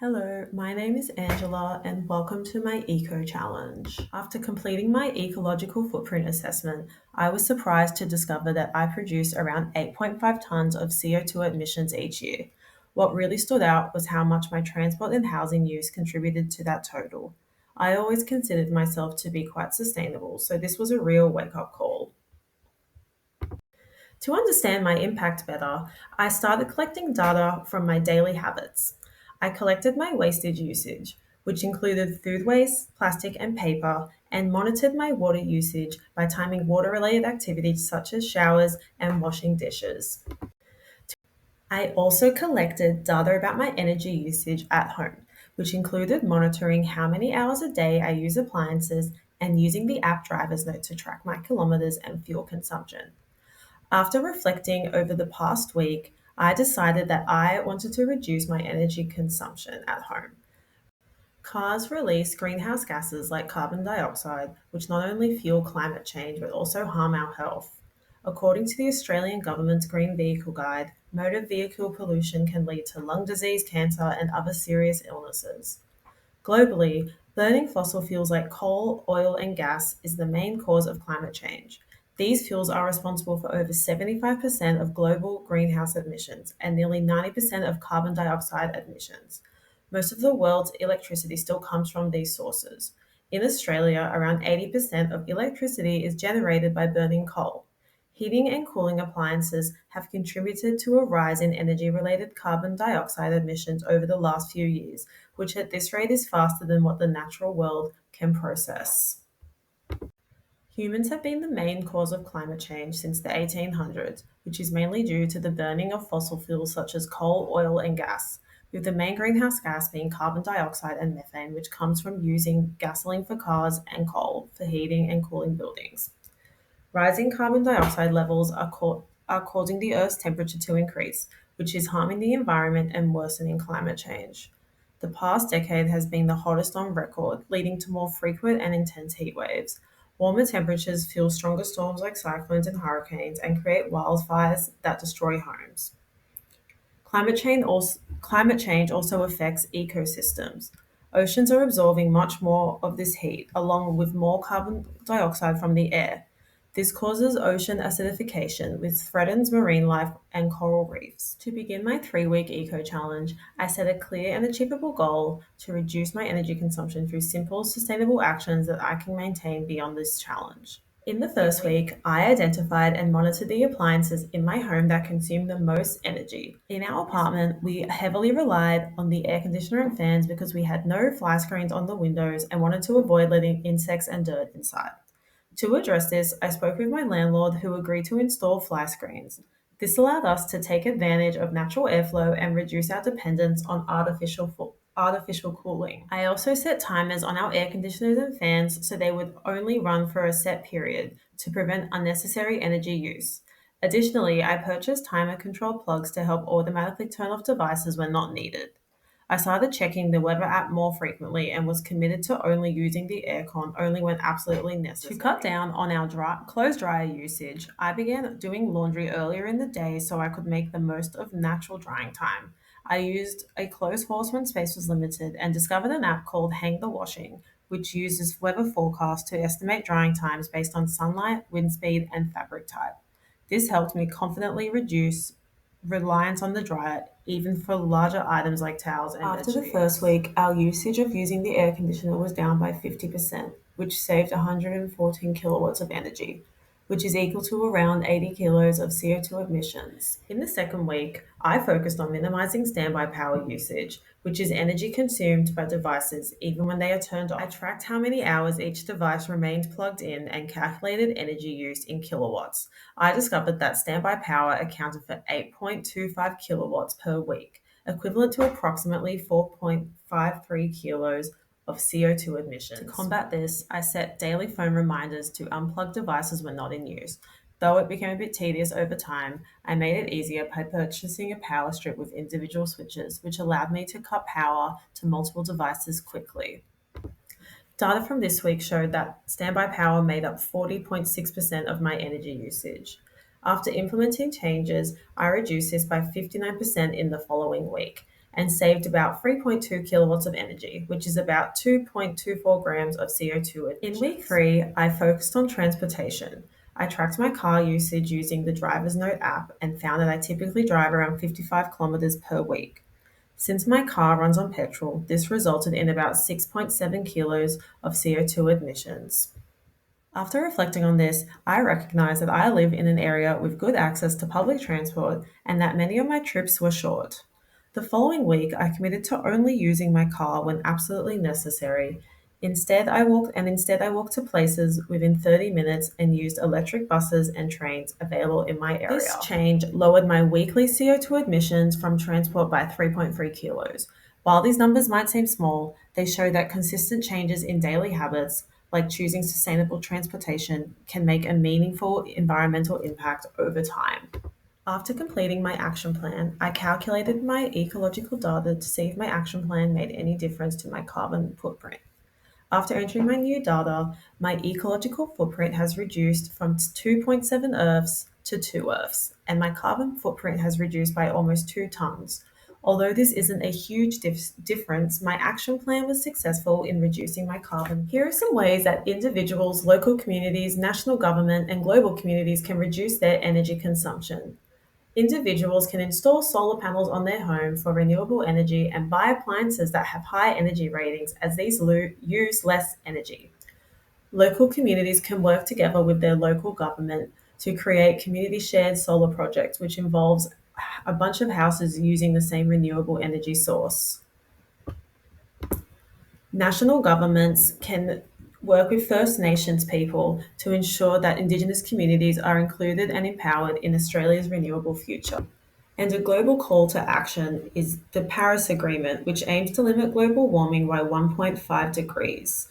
Hello, my name is Angela and welcome to my Eco Challenge. After completing my ecological footprint assessment, I was surprised to discover that I produce around 8.5 tonnes of CO2 emissions each year. What really stood out was how much my transport and housing use contributed to that total. I always considered myself to be quite sustainable, so this was a real wake up call. To understand my impact better, I started collecting data from my daily habits. I collected my wastage usage, which included food waste, plastic, and paper, and monitored my water usage by timing water related activities such as showers and washing dishes. I also collected data about my energy usage at home, which included monitoring how many hours a day I use appliances and using the app Driver's Note to track my kilometers and fuel consumption. After reflecting over the past week, I decided that I wanted to reduce my energy consumption at home. Cars release greenhouse gases like carbon dioxide, which not only fuel climate change but also harm our health. According to the Australian Government's Green Vehicle Guide, motor vehicle pollution can lead to lung disease, cancer, and other serious illnesses. Globally, burning fossil fuels like coal, oil, and gas is the main cause of climate change. These fuels are responsible for over 75% of global greenhouse emissions and nearly 90% of carbon dioxide emissions. Most of the world's electricity still comes from these sources. In Australia, around 80% of electricity is generated by burning coal. Heating and cooling appliances have contributed to a rise in energy related carbon dioxide emissions over the last few years, which at this rate is faster than what the natural world can process. Humans have been the main cause of climate change since the 1800s, which is mainly due to the burning of fossil fuels such as coal, oil, and gas, with the main greenhouse gas being carbon dioxide and methane, which comes from using gasoline for cars and coal for heating and cooling buildings. Rising carbon dioxide levels are causing the Earth's temperature to increase, which is harming the environment and worsening climate change. The past decade has been the hottest on record, leading to more frequent and intense heat waves. Warmer temperatures fuel stronger storms like cyclones and hurricanes and create wildfires that destroy homes. Climate change also affects ecosystems. Oceans are absorbing much more of this heat, along with more carbon dioxide from the air. This causes ocean acidification, which threatens marine life and coral reefs. To begin my 3 week eco challenge, I set a clear and achievable goal to reduce my energy consumption through simple, sustainable actions that I can maintain beyond this challenge. In the first week, I identified and monitored the appliances in my home that consume the most energy. In our apartment, we heavily relied on the air conditioner and fans because we had no fly screens on the windows and wanted to avoid letting insects and dirt inside. To address this, I spoke with my landlord who agreed to install fly screens. This allowed us to take advantage of natural airflow and reduce our dependence on artificial cooling. I also set timers on our air conditioners and fans so they would only run for a set period to prevent unnecessary energy use. Additionally, I purchased timer control plugs to help automatically turn off devices when not needed. I started checking the weather app more frequently and was committed to only using the aircon only when absolutely necessary. To cut down on our clothes dryer usage, I began doing laundry earlier in the day so I could make the most of natural drying time. I used a clothes horse when space was limited and discovered an app called Hang the Washing, which uses weather forecasts to estimate drying times based on sunlight, wind speed, and fabric type. This helped me confidently reduce reliance on the dryer, even for larger items like towels and After the first week, our usage of using the air conditioner was down by 50%, which saved 114 kilowatts of energy, which is equal to around 80 kilos of CO2 emissions. In the second week, I focused on minimizing standby power usage, which is energy consumed by devices even when they are turned off. I tracked how many hours each device remained plugged in and calculated energy use in kilowatts. I discovered that standby power accounted for 8.25 kilowatts per week, equivalent to approximately 4.53 kilos of CO2 emissions. To combat this, I set daily phone reminders to unplug devices when not in use. Though it became a bit tedious over time, I made it easier by purchasing a power strip with individual switches, which allowed me to cut power to multiple devices quickly. Data from this week showed that standby power made up 40.6% of my energy usage. After implementing changes, I reduced this by 59% in the following week. and saved about 3.2 kilowatts of energy, which is about 2.24 grams of CO2 emissions. In week 3, I focused on transportation. I tracked my car usage using the Driver's Note app and found that I typically drive around 55 kilometers per week. Since my car runs on petrol, this resulted in about 6.7 kilos of CO2 emissions. After reflecting on this, I recognize that I live in an area with good access to public transport and that many of my trips were short. The following week, I committed to only using my car when absolutely necessary. Instead I walked to places within 30 minutes and used electric buses and trains available in my area. This change lowered my weekly CO2 emissions from transport by 3.3 kilos. While these numbers might seem small, they show that consistent changes in daily habits, like choosing sustainable transportation, can make a meaningful environmental impact over time. After completing my action plan, I calculated my ecological data to see if my action plan made any difference to my carbon footprint. After entering my new data, my ecological footprint has reduced from 2.7 Earths to 2 Earths, and my carbon footprint has reduced by almost 2 tons. Although this isn't a huge difference, my action plan was successful in reducing my carbon. Here are some ways that individuals, local communities, national government, and global communities can reduce their energy consumption. Individuals can install solar panels on their home for renewable energy and buy appliances that have high energy ratings, as these use less energy. Local communities can work together with their local government to create community shared solar projects, which involves a bunch of houses using the same renewable energy source. National governments can work with First Nations people to ensure that Indigenous communities are included and empowered in Australia's renewable future. And a global call to action is the Paris Agreement, which aims to limit global warming by 1.5 degrees.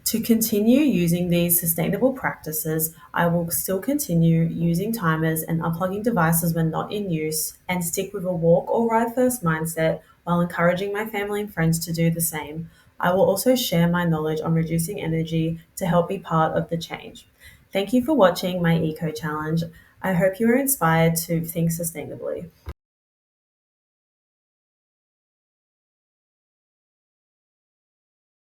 To continue using these sustainable practices, I will still continue using timers and unplugging devices when not in use, and stick with a walk or ride first mindset while encouraging my family and friends to do the same. I will also share my knowledge on reducing energy to help be part of the change. Thank you for watching my Eco Challenge. I hope you are inspired to think sustainably.